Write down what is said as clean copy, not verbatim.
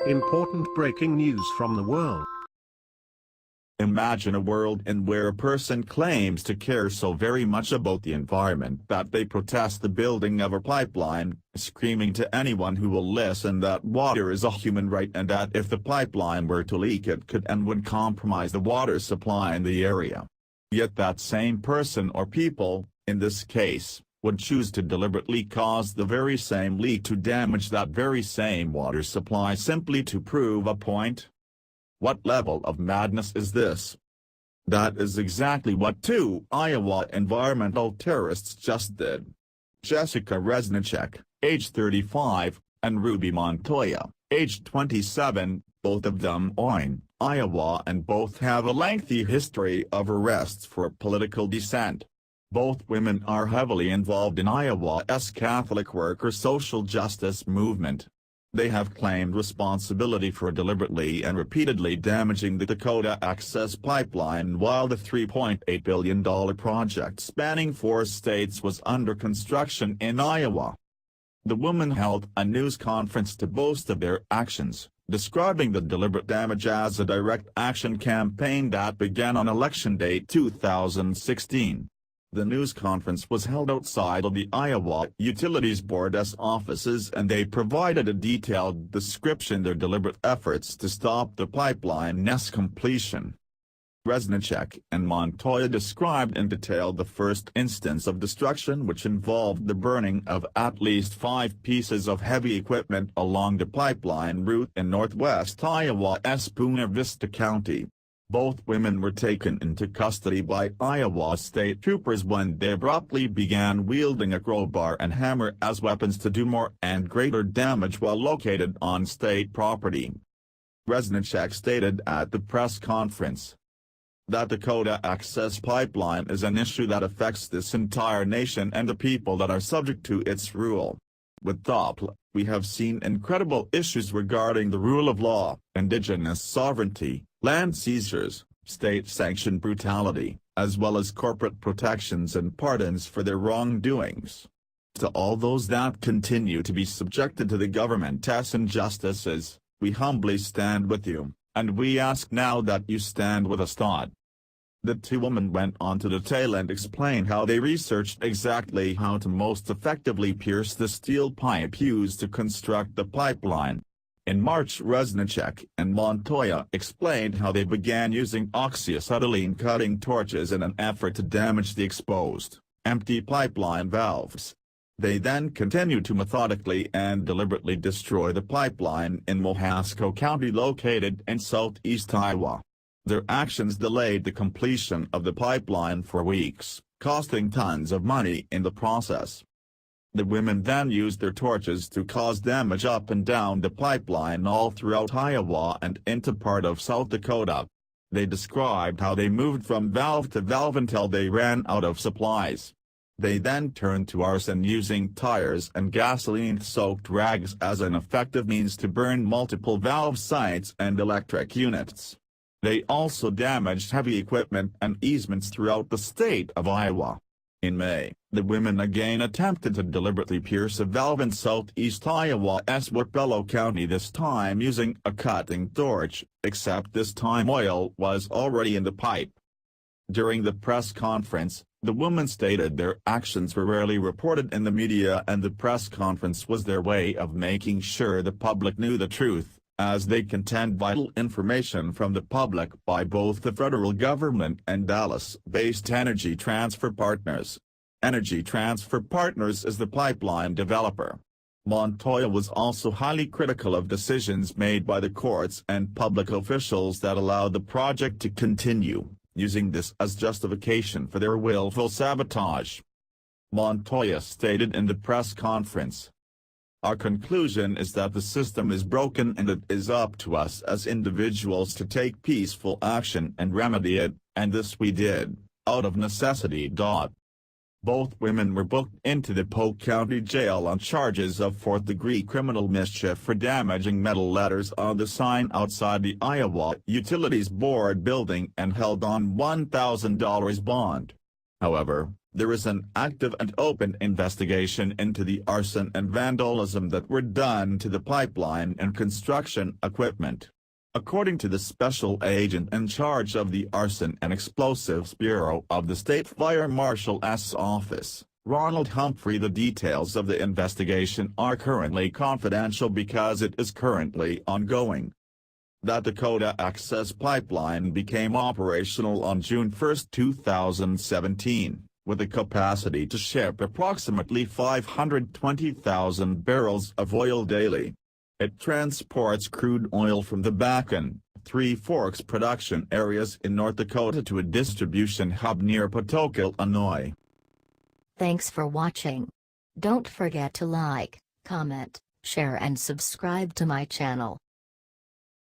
Important breaking news from the world. Imagine a world in where a person claims to care so very much about the environment that they protest the building of a pipeline, screaming to anyone who will listen that water is a human right and that if the pipeline were to leak it could and would compromise the water supply in the area. Yet that same person or people, in this case, would choose to deliberately cause the very same leak to damage that very same water supply simply to prove a point. What level of madness is this? That is exactly what two Iowa environmental terrorists just did. Jessica Reznicek, age 35, and Ruby Montoya, age 27, both of them Des Moines, Iowa, and both have a lengthy history of arrests for political dissent. Both women are heavily involved in Iowa's Catholic worker social justice movement. They have claimed responsibility for deliberately and repeatedly damaging the Dakota Access Pipeline while the $3.8 billion project spanning 4 states was under construction in Iowa. The women held a news conference to boast of their actions, describing the deliberate damage as a direct action campaign that began on Election Day 2016. The news conference was held outside of the Iowa Utilities Board's offices and they provided a detailed description of their deliberate efforts to stop the pipeline's completion. Reznicek and Montoya described in detail the first instance of destruction, which involved the burning of at least 5 pieces of heavy equipment along the pipeline route in northwest Iowa's Buena Vista County. Both women were taken into custody by Iowa state troopers when they abruptly began wielding a crowbar and hammer as weapons to do more and greater damage while located on state property. Reznicek stated at the press conference that Dakota Access Pipeline is an issue that affects this entire nation and the people that are subject to its rule. With DOPL, we have seen incredible issues regarding the rule of law, indigenous sovereignty, land seizures, state-sanctioned brutality, as well as corporate protections and pardons for their wrongdoings. To all those that continue to be subjected to the government's injustices, we humbly stand with you, and we ask now that you stand with us. The two women went on to detail and explain how they researched exactly how to most effectively pierce the steel pipe used to construct the pipeline. In March, Reznicek and Montoya explained how they began using oxyacetylene cutting torches in an effort to damage the exposed, empty pipeline valves. They then continued to methodically and deliberately destroy the pipeline in Mohasco County located in southeast Iowa. Their actions delayed the completion of the pipeline for weeks, costing tons of money in the process. The women then used their torches to cause damage up and down the pipeline all throughout Iowa and into part of South Dakota. They described how they moved from valve to valve until they ran out of supplies. They then turned to arson using tires and gasoline-soaked rags as an effective means to burn multiple valve sites and electric units. They also damaged heavy equipment and easements throughout the state of Iowa. In May, the women again attempted to deliberately pierce a valve in southeast Iowa's Wapello County, this time using a cutting torch, except this time oil was already in the pipe. During the press conference, the women stated their actions were rarely reported in the media and the press conference was their way of making sure the public knew the truth, as they contend vital information from the public by both the federal government and Dallas-based Energy Transfer Partners. Energy Transfer Partners is the pipeline developer. Montoya was also highly critical of decisions made by the courts and public officials that allowed the project to continue, using this as justification for their willful sabotage. Montoya stated in the press conference, "Our conclusion is that the system is broken and it is up to us as individuals to take peaceful action and remedy it, and this we did, out of necessity." Both women were booked into the Polk County Jail on charges of 4th-degree criminal mischief for damaging metal letters on the sign outside the Iowa Utilities Board building and held on $1,000 bond. However, There is an active and open investigation into the arson and vandalism that were done to the pipeline and construction equipment. According to the special agent in charge of the Arson and Explosives Bureau of the State Fire Marshal's office, Ronald Humphrey, the details of the investigation are currently confidential because it is currently ongoing. The Dakota Access Pipeline became operational on June 1, 2017, with a capacity to ship approximately 520,000 barrels of oil daily. It transports crude oil from the Bakken, Three Forks production areas in North Dakota to a distribution hub near Patoka, Illinois. Thanks for watching. Don't forget to like, comment, share and subscribe to my channel.